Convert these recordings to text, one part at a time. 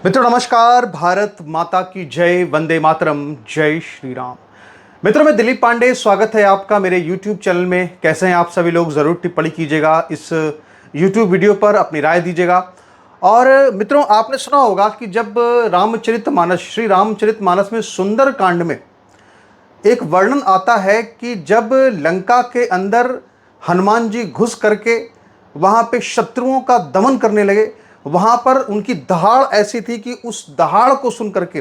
मित्रों नमस्कार। भारत माता की जय, वंदे मातरम, जय श्री राम। मित्रों मैं दिलीप पांडे, स्वागत है आपका मेरे YouTube चैनल में। कैसे हैं आप सभी लोग? ज़रूर टिप्पणी कीजिएगा, इस YouTube वीडियो पर अपनी राय दीजिएगा। और मित्रों आपने सुना होगा कि जब रामचरितमानस, श्री रामचरितमानस में सुंदर कांड में एक वर्णन आता है कि जब लंका के अंदर हनुमान जी घुस करके वहाँ पे शत्रुओं का दमन करने लगे, वहाँ पर उनकी दहाड़ ऐसी थी कि उस दहाड़ को सुन करके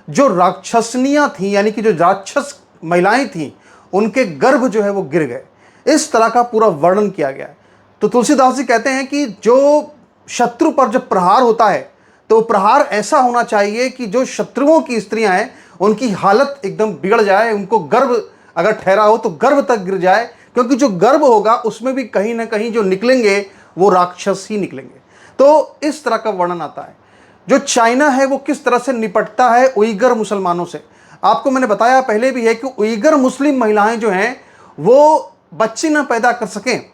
जो राक्षसनियाँ थीं, यानी कि जो राक्षस महिलाएं थीं, उनके गर्भ जो है वो गिर गए। इस तरह का पूरा वर्णन किया गया है। तो तुलसीदास जी कहते हैं कि जो शत्रु पर जब प्रहार होता है तो प्रहार ऐसा होना चाहिए कि जो शत्रुओं की स्त्रियां हैं उनकी हालत एकदम बिगड़ जाए, उनको गर्भ अगर ठहरा हो तो गर्भ तक गिर जाए, क्योंकि जो गर्भ होगा उसमें भी कहीं ना कहीं जो निकलेंगे वो राक्षस ही निकलेंगे। तो इस तरह का वर्णन आता है। जो चाइना है वो किस तरह से निपटता है उइगर मुसलमानों से, आपको मैंने बताया पहले भी है कि उइगर मुस्लिम महिलाएं जो हैं वो बच्चे ना पैदा कर सकें,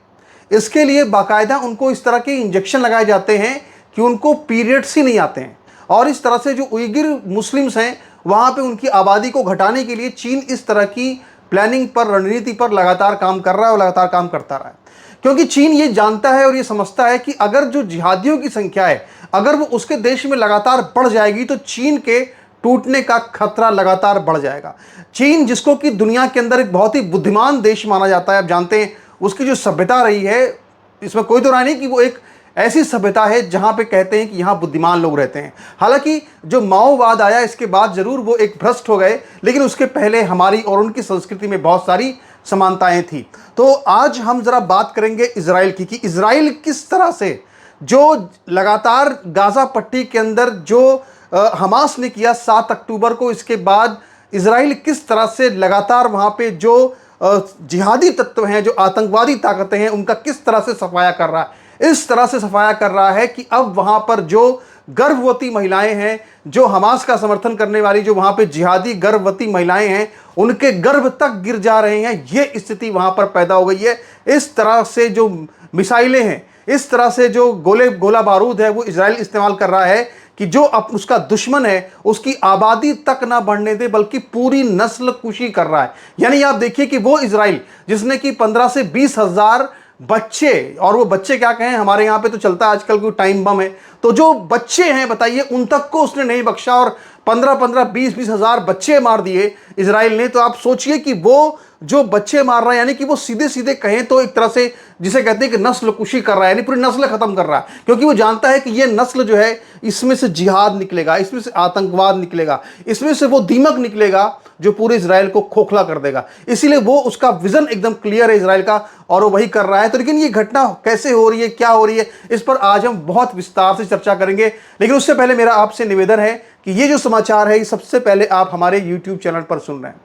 इसके लिए बाकायदा उनको इस तरह के इंजेक्शन लगाए जाते हैं कि उनको पीरियड्स ही नहीं आते हैं। और इस तरह से जो उइगर मुस्लिम्स हैं वहाँ पे उनकी आबादी को घटाने के लिए चीन इस तरह की प्लानिंग पर, रणनीति पर लगातार काम कर रहा है और लगातार काम करता रहा है। क्योंकि चीन ये जानता है और ये समझता है कि अगर जो जिहादियों की संख्या है अगर वो उसके देश में लगातार बढ़ जाएगी तो चीन के टूटने का खतरा लगातार बढ़ जाएगा। चीन जिसको कि दुनिया के अंदर एक बहुत ही बुद्धिमान देश माना जाता है, आप जानते हैं उसकी जो सभ्यता रही है, इसमें कोई तो राय नहीं कि वो एक ऐसी सभ्यता है जहां पे कहते हैं कि यहां बुद्धिमान लोग रहते हैं। हालांकि जो माओवाद आया इसके बाद जरूर वो एक भ्रष्ट हो गए, लेकिन उसके पहले हमारी और उनकी संस्कृति में बहुत सारी समानताएं थी। तो आज हम जरा बात करेंगे इजराइल की, कि इजराइल किस तरह से जो लगातार गाजा पट्टी के अंदर जो हमास ने किया 7 अक्टूबर को, इसके बाद इजराइल किस तरह से लगातार वहाँ पे जो जिहादी तत्व हैं, जो आतंकवादी ताकतें हैं, उनका किस तरह से सफाया कर रहा है। इस तरह से सफाया कर रहा है कि अब वहाँ पर जो गर्भवती महिलाएं हैं, जो हमास का समर्थन करने वाली जो वहाँ पे जिहादी गर्भवती महिलाएं हैं, उनके गर्भ तक गिर जा रहे हैं, ये स्थिति वहाँ पर पैदा हो गई है। इस तरह से जो मिसाइलें हैं, इस तरह से जो गोला बारूद है वो इजराइल इस्तेमाल कर रहा है कि जो अब उसका दुश्मन है उसकी आबादी तक ना बढ़ने दे, बल्कि पूरी नस्ल कुशी कर रहा है। यानी आप देखिए कि वो इजराइल जिसने कि 15 से 20 हजार बच्चे, और वो बच्चे क्या कहें, हमारे यहाँ पे तो चलता है आजकल कोई टाइम बम है, तो जो बच्चे हैं बताइए उन तक को उसने नहीं बख्शा, और 15-15, 20-20 हजार बच्चे मार दिए इजराइल ने। तो आप सोचिए कि वो जो बच्चे मार रहा है, यानी कि वो सीधे सीधे कहें तो एक तरह से जिसे कहते हैं कि नस्ल कुशी कर रहा है, यानी पूरी नस्ल खत्म कर रहा है। क्योंकि वो जानता है कि ये नस्ल जो है इसमें से जिहाद निकलेगा, इसमें से आतंकवाद निकलेगा, इसमें से वो दीमक निकलेगा जो पूरे इजराइल को खोखला कर देगा। इसीलिए वो उसका विजन एकदम क्लियर है इजराइल का, और वो वही कर रहा है। तो लेकिन ये घटना कैसे हो रही है, क्या हो रही है, इस पर आज हम बहुत विस्तार से चर्चा करेंगे। लेकिन उससे पहले मेरा आपसे निवेदन है कि ये जो समाचार है ये सबसे पहले आप हमारे YouTube चैनल पर सुन रहे हैं।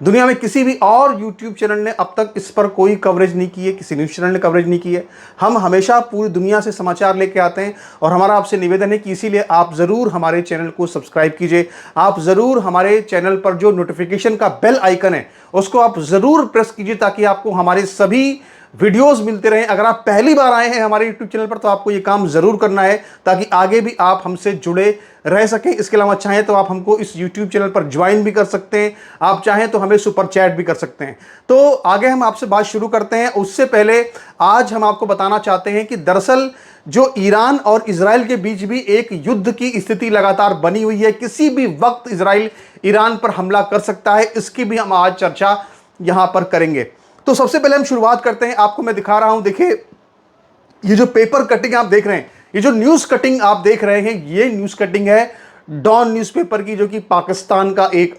दुनिया में किसी भी और YouTube चैनल ने अब तक इस पर कोई कवरेज नहीं की है, किसी न्यूज़ चैनल ने कवरेज नहीं की है। हम हमेशा पूरी दुनिया से समाचार लेके आते हैं, और हमारा आपसे निवेदन है कि इसीलिए आप ज़रूर हमारे चैनल को सब्सक्राइब कीजिए। आप ज़रूर हमारे चैनल पर जो नोटिफिकेशन का बेल आइकन है उसको आप ज़रूर प्रेस कीजिए, ताकि आपको हमारे सभी वीडियोस मिलते रहें। अगर आप पहली बार आए हैं हमारे YouTube चैनल पर तो आपको ये काम ज़रूर करना है, ताकि आगे भी आप हमसे जुड़े रह सकें। इसके अलावा चाहें तो आप हमको इस YouTube चैनल पर ज्वाइन भी कर सकते हैं, आप चाहें तो हमें सुपर चैट भी कर सकते हैं। तो आगे हम आपसे बात शुरू करते हैं। उससे पहले आज हम आपको बताना चाहते हैं कि दरअसल जो ईरान और इजराइल के बीच भी एक युद्ध की स्थिति लगातार बनी हुई है। किसी भी वक्त इजराइल ईरान पर हमला कर सकता है, इसकी भी हम आज चर्चा यहाँ पर करेंगे। तो सबसे पहले हम शुरुआत करते हैं। आपको मैं दिखा रहा हूं, देखिए ये जो पेपर कटिंग आप देख रहे हैं, ये जो न्यूज़ कटिंग आप देख रहे हैं, ये न्यूज़ कटिंग है डॉन न्यूज़पेपर की, जो कि पाकिस्तान का एक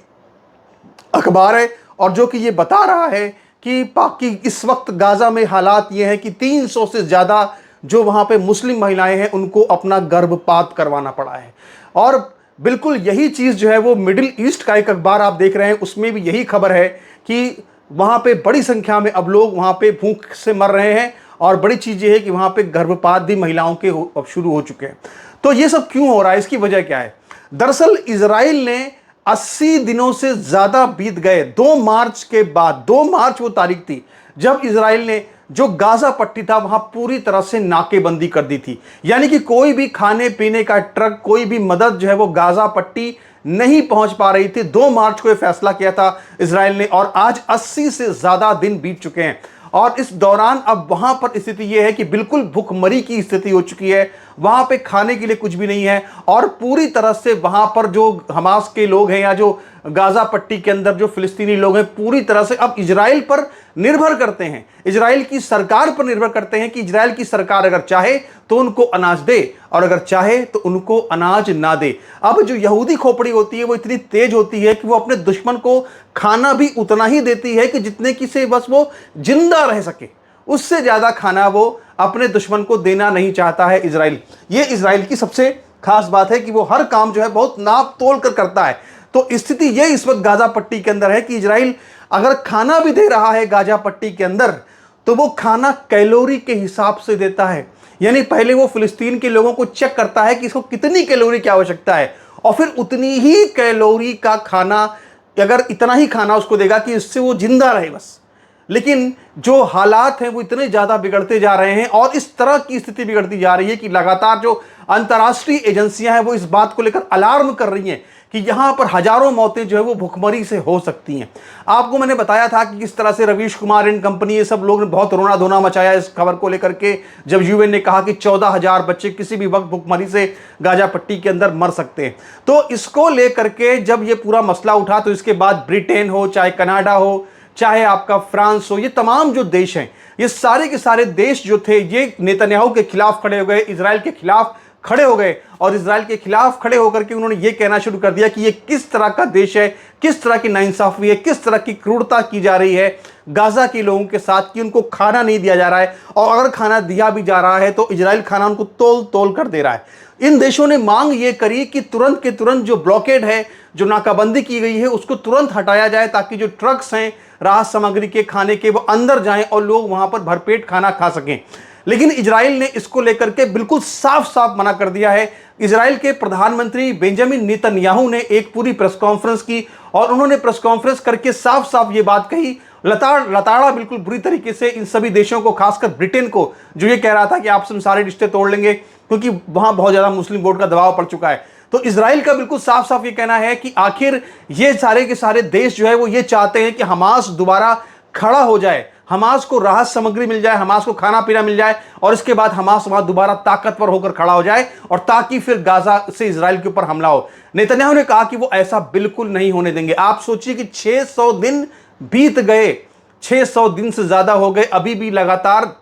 अखबार है, और जो कि ये बता रहा है कि इस वक्त गाजा में हालात ये हैं कि 300 से ज़्यादा जो वहाँ पे मुस्लिम महिलाएं हैं उनको अपना गर्भपात करवाना पड़ा है। और बिल्कुल यही चीज़ जो है वो मिडिल ईस्ट का एक अखबार आप देख रहे हैं, उसमें भी यही खबर है कि वहाँ पे बड़ी संख्या में अब लोग वहाँ पे भूख से मर रहे हैं, और बड़ी चीज़ ये है कि वहाँ पे गर्भपात भी महिलाओं के अब शुरू हो चुके हैं। तो ये सब क्यों हो रहा है, इसकी वजह क्या है? दरअसल इजराइल ने 80 दिनों से ज़्यादा बीत गए, 2 मार्च के बाद, 2 मार्च वो तारीख थी जब इजराइल ने जो गाजा पट्टी था वहां पूरी तरह से नाकेबंदी कर दी थी, यानी कि कोई भी खाने पीने का ट्रक, कोई भी मदद जो है वो गाजा पट्टी नहीं पहुंच पा रही थी। 2 मार्च को यह फैसला किया था इजराइल ने और आज 80 से ज्यादा दिन बीत चुके हैं और इस दौरान अब वहां पर स्थिति यह है कि बिल्कुल भुखमरी की स्थिति हो चुकी है। वहां पे खाने के लिए कुछ भी नहीं है और पूरी तरह से वहां पर जो हमास के लोग हैं या जो गाजा पट्टी के अंदर जो फिलिस्तीनी लोग हैं पूरी तरह से अब इजराइल पर निर्भर करते हैं, इजराइल की सरकार पर निर्भर करते हैं कि इजराइल की सरकार अगर चाहे तो उनको अनाज दे और अगर चाहे तो उनको अनाज ना दे। अब जो यहूदी खोपड़ी होती है वो इतनी तेज होती है कि वो अपने दुश्मन को खाना भी उतना ही देती है कि जितने की से बस वो जिंदा रह सके, उससे ज्यादा खाना वो अपने दुश्मन को देना नहीं चाहता है इजराइल। ये इजराइल की सबसे खास बात है कि वो हर काम जो है बहुत नाप तोल कर करता है। तो स्थिति ये इस वक्त गाजा पट्टी के अंदर है कि इजराइल अगर खाना भी दे रहा है गाजा पट्टी के अंदर तो वो खाना कैलोरी के हिसाब से देता है, यानी पहले वो फिलिस्तीन के लोगों को चेक करता है कि इसको कितनी कैलोरी की आवश्यकता है और फिर उतनी ही कैलोरी का खाना, अगर इतना ही खाना उसको देगा कि इससे वो जिंदा रहे बस। लेकिन जो हालात हैं वो इतने ज़्यादा बिगड़ते जा रहे हैं और इस तरह की स्थिति बिगड़ती जा रही है कि लगातार जो अंतर्राष्ट्रीय एजेंसियां हैं वो इस बात को लेकर अलार्म कर रही हैं कि यहां पर हजारों मौतें जो है वो भुखमरी से हो सकती हैं। आपको मैंने बताया था कि किस तरह से रवीश कुमार एंड कंपनी, ये सब लोग ने बहुत रोना धोना मचाया इस खबर को लेकर के, जब यूएन ने कहा कि 14,000 बच्चे किसी भी वक्त भुखमरी से गाजा पट्टी के अंदर मर सकते हैं। तो इसको लेकर के जब ये पूरा मसला उठा तो इसके बाद ब्रिटेन हो, चाहे कनाडा हो, चाहे आपका फ्रांस हो, ये तमाम जो देश हैं, ये सारे के सारे देश जो थे ये नेतन्याहू के खिलाफ खड़े हो गए, इजराइल के खिलाफ खड़े हो गए और इजराइल के खिलाफ खड़े होकर के उन्होंने ये कहना शुरू कर दिया कि ये किस तरह का देश है, किस तरह की नाइंसाफी है, किस तरह की क्रूरता की जा रही है गाजा के लोगों के साथ कि उनको खाना नहीं दिया जा रहा है और अगर खाना दिया भी जा रहा है तो इजराइल खाना उनको तोल तोल कर दे रहा है। इन देशों ने मांग ये करी कि तुरंत के तुरंत जो ब्लॉकेड है, जो नाकाबंदी की गई है, उसको तुरंत हटाया जाए ताकि जो ट्रक्स हैं राहत सामग्री के, खाने के, वो अंदर जाएं और लोग वहां पर भरपेट खाना खा सकें। लेकिन इजराइल ने इसको लेकर के बिल्कुल साफ साफ मना कर दिया है। इजराइल के प्रधानमंत्री बेंजामिन नेतन्याहू ने एक पूरी प्रेस कॉन्फ्रेंस की और उन्होंने प्रेस कॉन्फ्रेंस करके साफ साफ ये बात कही, लताड़ा बिल्कुल बुरी तरीके से इन सभी देशों को, खासकर ब्रिटेन को, जो ये कह रहा था कि आपसे हम सारे रिश्ते तोड़ लेंगे क्योंकि वहां बहुत ज्यादा मुस्लिम वोट का दबाव पड़ चुका है। तो इजराइल का बिल्कुल साफ साफ ये कहना है कि आखिर ये सारे के सारे देश जो है वो ये चाहते हैं कि हमास दोबारा खड़ा हो जाए, हमास को राहत सामग्री मिल जाए, हमास को खाना पीना मिल जाए और इसके बाद हमास वहां दोबारा ताकतवर होकर खड़ा हो जाए और ताकि फिर गाजा से इजराइल के ऊपर हमला हो। नेतन्याहू ने कहा कि वो ऐसा बिल्कुल नहीं होने देंगे। आप सोचिए कि 600 दिन बीत गए, 600 दिन से ज्यादा हो गए, अभी भी लगातार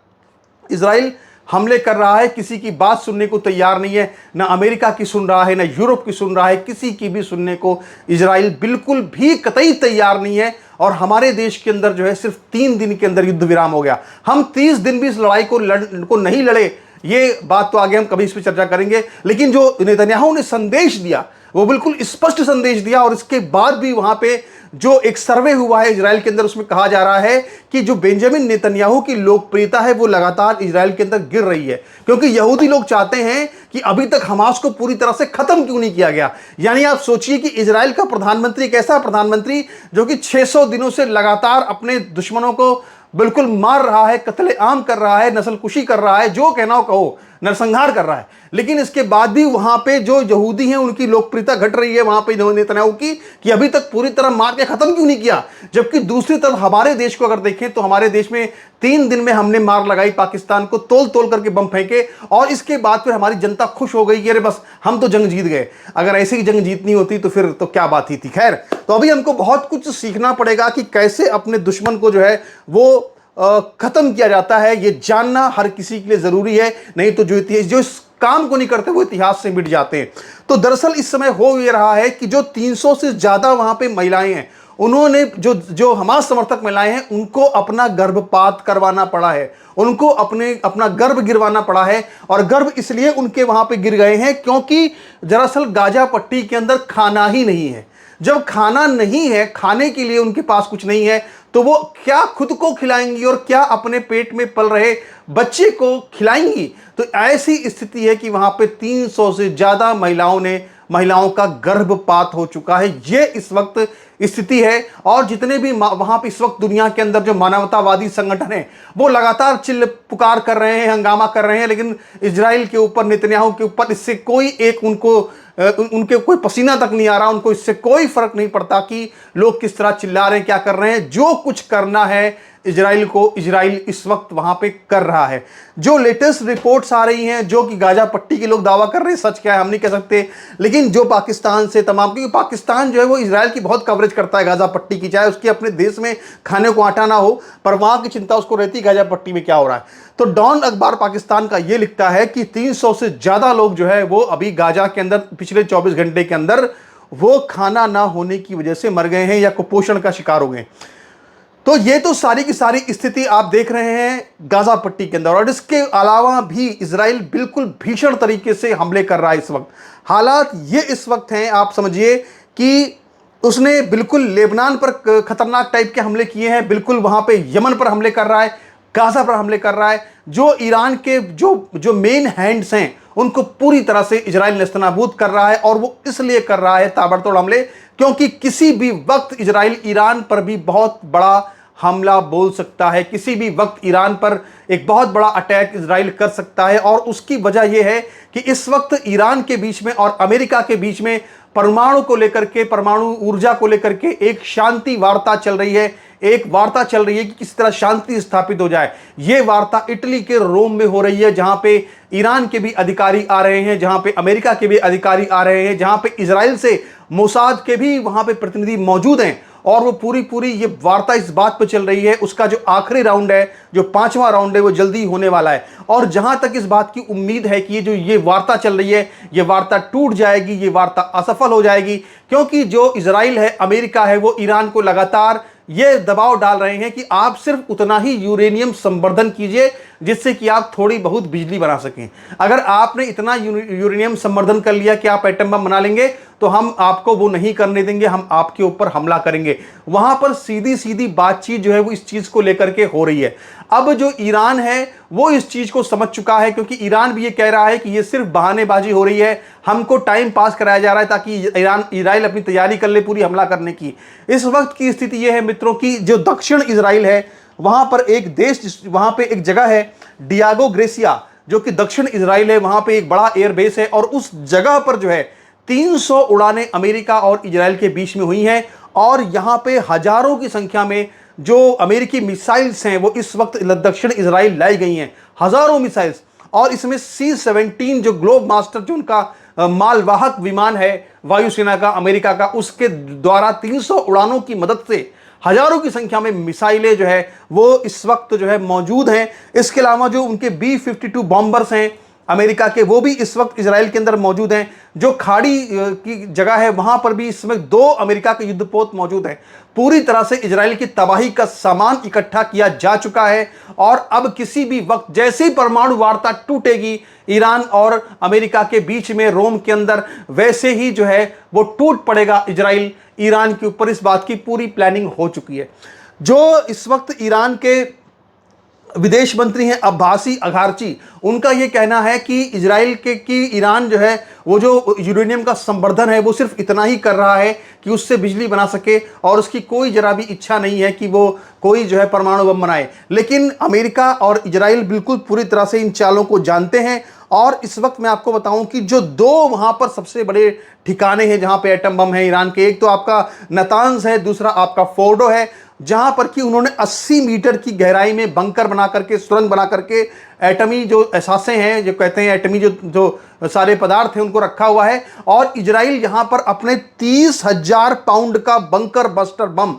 इजराइल हमले कर रहा है, किसी की बात सुनने को तैयार नहीं है, ना अमेरिका की सुन रहा है, ना यूरोप की सुन रहा है, किसी की भी सुनने को इजराइल बिल्कुल भी कतई तैयार नहीं है। और हमारे देश के अंदर जो है सिर्फ 3 दिन के अंदर युद्ध विराम हो गया। हम 30 दिन भी इस लड़ाई को नहीं लड़े, ये बात तो आगे हम कभी इस पर चर्चा करेंगे। लेकिन जो नेतन्याहू ने संदेश दिया वो बिल्कुल स्पष्ट संदेश दिया और इसके बाद भी वहां पे जो एक सर्वे हुआ है इजराइल के अंदर, उसमें कहा जा रहा है कि जो बेंजामिन नेतन्याहू की लोकप्रियता है वो लगातार इजराइल के अंदर गिर रही है, क्योंकि यहूदी लोग चाहते हैं कि अभी तक हमास को पूरी तरह से खत्म क्यों नहीं किया गया। यानी आप सोचिए कि इजराइल का प्रधानमंत्री एक ऐसा प्रधानमंत्री जो कि 600 दिनों से लगातार अपने दुश्मनों को बिल्कुल मार रहा है, कत्लेआम कर रहा है, नस्लकुशी कर रहा है, जो कहना हो कहो, नरसंहार कर रहा है, लेकिन इसके बाद भी वहां पे जो यहूदी हैं उनकी लोकप्रियता घट रही है वहां पे नेतन्याहू की, कि अभी तक पूरी तरह मार के खत्म क्यों नहीं किया। जबकि दूसरी तरफ हमारे देश को अगर देखें तो हमारे देश में 3 दिन में हमने मार लगाई, पाकिस्तान को तोल तोल करके बम फेंके और इसके बाद फिर हमारी जनता खुश हो गई कि अरे बस हम तो जंग जीत गए। अगर ऐसी जंग जीतनी होती तो फिर तो क्या बात ही थी। खैर, तो अभी हमको बहुत कुछ सीखना पड़ेगा कि कैसे अपने दुश्मन को जो है वो खत्म किया जाता है। ये जानना हर किसी के लिए जरूरी है, नहीं तो जो इस काम को नहीं करते वो इतिहास से मिट जाते हैं। तो दरअसल इस समय हो ये रहा है कि जो 300 से ज्यादा वहां पे महिलाएं हैं, उन्होंने जो हमास समर्थक महिलाएं हैं उनको अपना गर्भपात करवाना पड़ा है, उनको अपना गर्भ गिरवाना पड़ा है। और गर्भ इसलिए उनके वहां पे गिर गए हैं क्योंकि दरअसल गाजा पट्टी के अंदर खाना ही नहीं है। जब खाना नहीं है, खाने के लिए उनके पास कुछ नहीं है, तो वो क्या खुद को खिलाएंगी और क्या अपने पेट में पल रहे बच्चे को खिलाएंगी। तो ऐसी स्थिति है कि वहां पे 300 से ज्यादा महिलाओं ने महिलाओं का गर्भपात हो चुका है। ये इस वक्त स्थिति है। और जितने भी वहां पर इस वक्त दुनिया के अंदर जो मानवतावादी संगठन है वो लगातार चिल्ल पुकार कर रहे हैं, हंगामा कर रहे हैं, लेकिन इजराइल के ऊपर, नेतन्याहू के ऊपर इससे कोई एक उनके कोई पसीना तक नहीं आ रहा। उनको इससे कोई फर्क नहीं पड़ता कि लोग किस तरह चिल्ला रहे हैं, क्या कर रहे हैं। जो कुछ करना है इजराइल को, इजराइल इस वक्त वहां पे कर रहा है। जो लेटेस्ट रिपोर्ट्स आ रही हैं, जो कि गाजा पट्टी के लोग दावा कर रहे हैं, सच क्या है हम नहीं कह सकते, लेकिन जो पाकिस्तान से तमाम, क्योंकि पाकिस्तान जो है वो इजराइल की बहुत कवरेज करता है गाजा पट्टी की, चाहे उसके अपने देश में खाने को आटा ना हो, पर वहां की चिंता उसको रहती है गाजा पट्टी में क्या हो रहा है। तो डॉन अखबार पाकिस्तान का ये लिखता है कि 300 से ज्यादा लोग जो है वो अभी गाजा के अंदर पिछले 24 घंटे के अंदर वो खाना ना होने की वजह से मर गए हैं या कुपोषण का शिकार हो गए। तो ये तो सारी की सारी स्थिति आप देख रहे हैं गाजा पट्टी के अंदर। और इसके अलावा भी इजराइल बिल्कुल भीषण तरीके से हमले कर रहा है इस वक्त। हालात ये इस वक्त हैं, आप समझिए कि उसने बिल्कुल लेबनान पर खतरनाक टाइप के हमले किए हैं, बिल्कुल वहां पे यमन पर हमले कर रहा है, गाजा पर हमले कर रहा है। जो ईरान के जो मेन हैंड्स हैं उनको पूरी तरह से इजराइल नेस्तनाबूद कर रहा है। और वो इसलिए कर रहा है ताबड़तोड़ हमले क्योंकि किसी भी वक्त इजराइल ईरान पर भी बहुत बड़ा हमला बोल सकता है। किसी भी वक्त ईरान पर एक बहुत बड़ा अटैक इजराइल कर सकता है। और उसकी वजह यह है कि इस वक्त ईरान के बीच में और अमेरिका के बीच में परमाणु को लेकर के, परमाणु ऊर्जा को लेकर के एक शांति वार्ता चल रही है। एक वार्ता चल रही है कि किस तरह शांति स्थापित हो जाए। यह वार्ता इटली के रोम में हो रही है, जहां पे ईरान के भी अधिकारी आ रहे हैं, जहां पे अमेरिका के भी अधिकारी आ रहे हैं, जहां पे इजराइल से मोसाद के भी वहां पे प्रतिनिधि मौजूद हैं। और वो पूरी ये वार्ता इस बात पर चल रही है, उसका जो आखिरी राउंड है, जो 5वां राउंड है, वो जल्दी होने वाला है। और जहां तक इस बात की उम्मीद है कि ये वार्ता चल रही है, ये वार्ता टूट जाएगी, ये वार्ता असफल हो जाएगी, क्योंकि जो इजराइल है, अमेरिका है, वो ईरान को लगातार ये दबाव डाल रहे हैं कि आप सिर्फ उतना ही यूरेनियम संवर्धन कीजिए जिससे कि आप थोड़ी बहुत बिजली बना सकें। अगर आपने इतना यूरेनियम संवर्धन कर लिया कि आप एटम बम बना लेंगे तो हम आपको वो नहीं करने देंगे, हम आपके ऊपर हमला करेंगे। वहां पर सीधी सीधी बातचीत जो है वो इस चीज को लेकर के हो रही है। अब जो ईरान है वो इस चीज को समझ चुका है, क्योंकि ईरान भी ये कह रहा है कि ये सिर्फ बहानेबाजी हो रही है, हमको टाइम पास कराया जा रहा है ताकि इजराइल अपनी तैयारी कर ले पूरी हमला करने की। इस वक्त की स्थिति यह है मित्रों की जो दक्षिण इजराइल है वहां पर एक देश, वहां पे एक जगह है डियागो ग्रेसिया, जो कि दक्षिण इजराइल है, वहां पे एक बड़ा एयरबेस है। और उस जगह पर जो है 300 उड़ानें अमेरिका और इजराइल के बीच में हुई हैं। और यहां पे हजारों की संख्या में जो अमेरिकी मिसाइल्स हैं वो इस वक्त दक्षिण इजराइल लाई गई हैं, हजारों मिसाइल्स। और इसमें C-17 जो ग्लोब मास्टर, जो उनका मालवाहक विमान है वायुसेना का, अमेरिका का, उसके द्वारा 300 उड़ानों की मदद से हजारों की संख्या में मिसाइलें जो है वो इस वक्त जो है मौजूद हैं। इसके अलावा जो उनके B-52 बॉम्बर्स हैं अमेरिका के, वो भी इस वक्त इजराइल के अंदर मौजूद हैं। जो खाड़ी की जगह है वहां पर भी इस वक्त 2 अमेरिका के युद्धपोत मौजूद हैं। पूरी तरह से इजराइल की तबाही का सामान इकट्ठा किया जा चुका है। और अब किसी भी वक्त जैसे ही परमाणु वार्ता टूटेगी ईरान और अमेरिका के बीच में रोम के अंदर, वैसे ही जो है वो टूट पड़ेगा इजराइल ईरान के ऊपर। इस बात की पूरी प्लानिंग हो चुकी है। जो इस वक्त ईरान के विदेश मंत्री हैं अब्बासी अगारची, उनका यह कहना है कि इजराइल के कि ईरान जो है वो जो यूरेनियम का संवर्धन है वो सिर्फ इतना ही कर रहा है कि उससे बिजली बना सके, और उसकी कोई जरा भी इच्छा नहीं है कि वो कोई जो है परमाणु बम बनाए। लेकिन अमेरिका और इजराइल बिल्कुल पूरी तरह से इन चालों को जानते हैं। और इस वक्त मैं आपको बताऊं कि जो 2 वहां पर सबसे बड़े ठिकाने हैं जहां पे एटम बम है ईरान के, एक तो आपका नतांज है, दूसरा आपका फोर्डो है, जहां पर कि उन्होंने 80 मीटर की गहराई में बंकर बना करके, सुरंग बना करके एटमी जो एहसासें हैं, जो कहते हैं एटमी जो सारे पदार्थ हैं, उनको रखा हुआ है। और इजराइल यहां पर अपने 30,000 पाउंड का बंकर बस्टर बम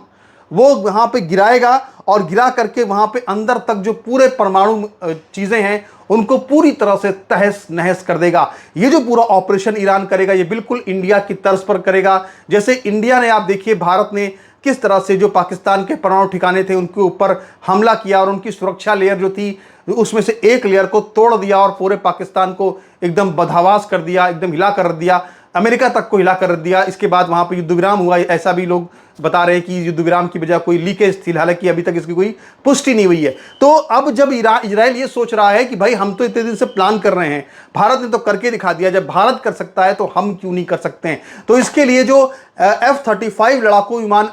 वो वहां पे गिराएगा, और गिरा करके वहां पे अंदर तक जो पूरे परमाणु चीजें हैं उनको पूरी तरह से तहस नहस कर देगा। ये जो पूरा ऑपरेशन ईरान करेगा ये बिल्कुल इंडिया की तर्ज पर करेगा। जैसे इंडिया ने, आप देखिए भारत ने किस तरह से जो पाकिस्तान के परमाणु ठिकाने थे उनके ऊपर हमला किया, और उनकी सुरक्षा लेयर जो थी उसमें से एक लेयर को तोड़ दिया और पूरे पाकिस्तान को एकदम बदहवास कर दिया, एकदम हिला कर दिया। अमेरिका तक को हिला कर रख दिया। इसके बाद वहां पर युद्ध विराम हुआ, ऐसा भी लोग बता रहे हैं कि युद्ध विराम की वजह कोई लीकेज थी, हालांकि अभी तक इसकी कोई पुष्टि नहीं हुई है। तो अब जब इजराइल ये सोच रहा है कि भाई हम तो इतने दिन से प्लान कर रहे हैं, भारत ने तो करके दिखा दिया, जब भारत कर सकता है तो हम क्यों नहीं कर सकते हैं। तो इसके लिए जो F-35 लड़ाकू विमान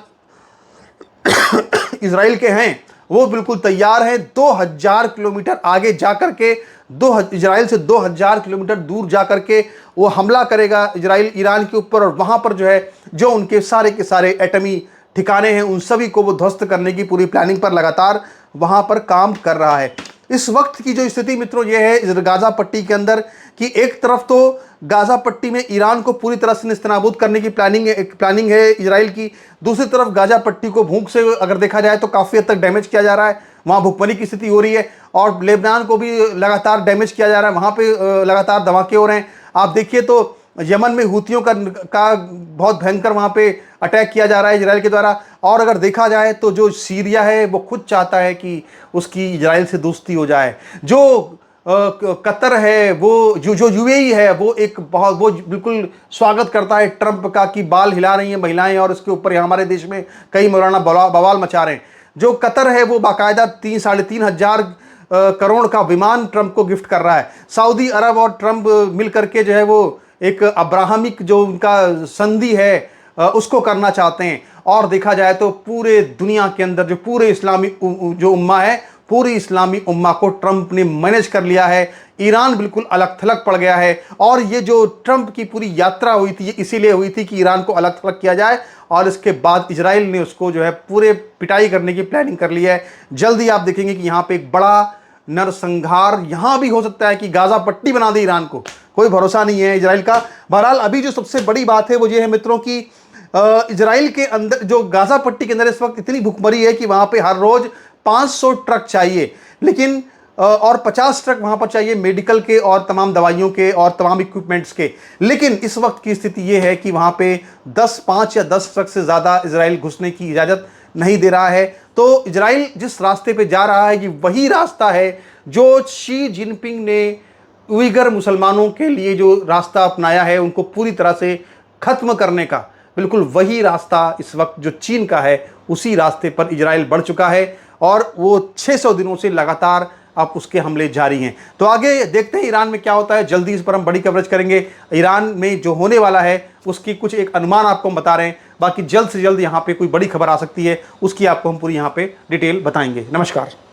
इजराइल के हैं वो बिल्कुल तैयार है। 2000 किलोमीटर आगे जाकर के इजराइल से 2000 किलोमीटर दूर जाकर के वो हमला करेगा इजराइल ईरान के ऊपर, और वहां पर जो है जो उनके सारे के सारे एटमी ठिकाने हैं उन सभी को वो ध्वस्त करने की पूरी प्लानिंग पर लगातार वहां पर काम कर रहा है। इस वक्त की जो स्थिति मित्रों ये है गाजा पट्टी के अंदर कि एक तरफ तो गाजा पट्टी में ईरान को पूरी तरह से नेस्तनाबूद करने की प्लानिंग है इजराइल की, दूसरी तरफ गाजा पट्टी को भूख से अगर देखा जाए तो काफ़ी हद तक डैमेज किया जा रहा है, वहाँ भूखमरी की स्थिति हो रही है, और लेबनान को भी लगातार डैमेज किया जा रहा है, वहाँ पे लगातार धमाके हो रहे हैं। आप देखिए तो यमन में हूतियों का बहुत भयंकर वहाँ पे अटैक किया जा रहा है इजराइल के द्वारा, और अगर देखा जाए तो जो सीरिया है वो खुद चाहता है कि उसकी इजराइल से दोस्ती हो जाए। जो कतर है, वो जो यूएई है, वो बिल्कुल स्वागत करता है ट्रंप का कि बाल हिला रही हैं महिलाएं, और उसके ऊपर हमारे देश में कई मौलाना बवाल मचा रहे हैं। जो कतर है वो बाकायदा 3-3.5 हजार करोड़ का विमान ट्रंप को गिफ्ट कर रहा है। सऊदी अरब और ट्रंप मिल करके जो है वो एक अब्राहमिक जो उनका संधि है उसको करना चाहते हैं। और देखा जाए तो पूरे दुनिया के अंदर जो पूरे इस्लामी जो उम्मा है, पूरी इस्लामी उम्मा को ट्रंप ने मैनेज कर लिया है। ईरान बिल्कुल अलग थलग पड़ गया है, और ये जो ट्रंप की पूरी यात्रा हुई थी ये इसीलिए हुई थी कि ईरान को अलग थलग किया जाए, और इसके बाद इजराइल ने उसको जो है पूरे पिटाई करने की प्लानिंग कर ली है। जल्दी आप देखेंगे कि यहाँ पे एक बड़ा नरसंहार यहाँ भी हो सकता है कि गाजा पट्टी बना दे ईरान को, कोई भरोसा नहीं है इजराइल का। बहरहाल अभी जो सबसे बड़ी बात है वो ये है मित्रों की इजराइल के अंदर जो गाजा पट्टी के अंदर इस वक्त इतनी भूखमरी है कि वहाँ पे हर रोज 500 ट्रक चाहिए, लेकिन और 50 ट्रक वहाँ पर चाहिए मेडिकल के और तमाम दवाइयों के और तमाम इक्विपमेंट्स के। लेकिन इस वक्त की स्थिति ये है कि वहाँ पे 5 या 10 ट्रक से ज़्यादा इजराइल घुसने की इजाज़त नहीं दे रहा है। तो इजराइल जिस रास्ते पे जा रहा है ये वही रास्ता है जो शी जिनपिंग ने उइगर मुसलमानों के लिए जो रास्ता अपनाया है उनको पूरी तरह से ख़त्म करने का, बिल्कुल वही रास्ता इस वक्त जो चीन का है उसी रास्ते पर इजराइल बढ़ चुका है, और वो 600 दिनों से लगातार अब उसके हमले जारी हैं। तो आगे देखते हैं ईरान में क्या होता है, जल्दी इस पर हम बड़ी कवरेज करेंगे। ईरान में जो होने वाला है उसकी कुछ एक अनुमान आपको हम बता रहे हैं, बाकी जल्द से जल्द यहाँ पे कोई बड़ी खबर आ सकती है उसकी आपको हम पूरी यहाँ पे डिटेल बताएंगे। नमस्कार।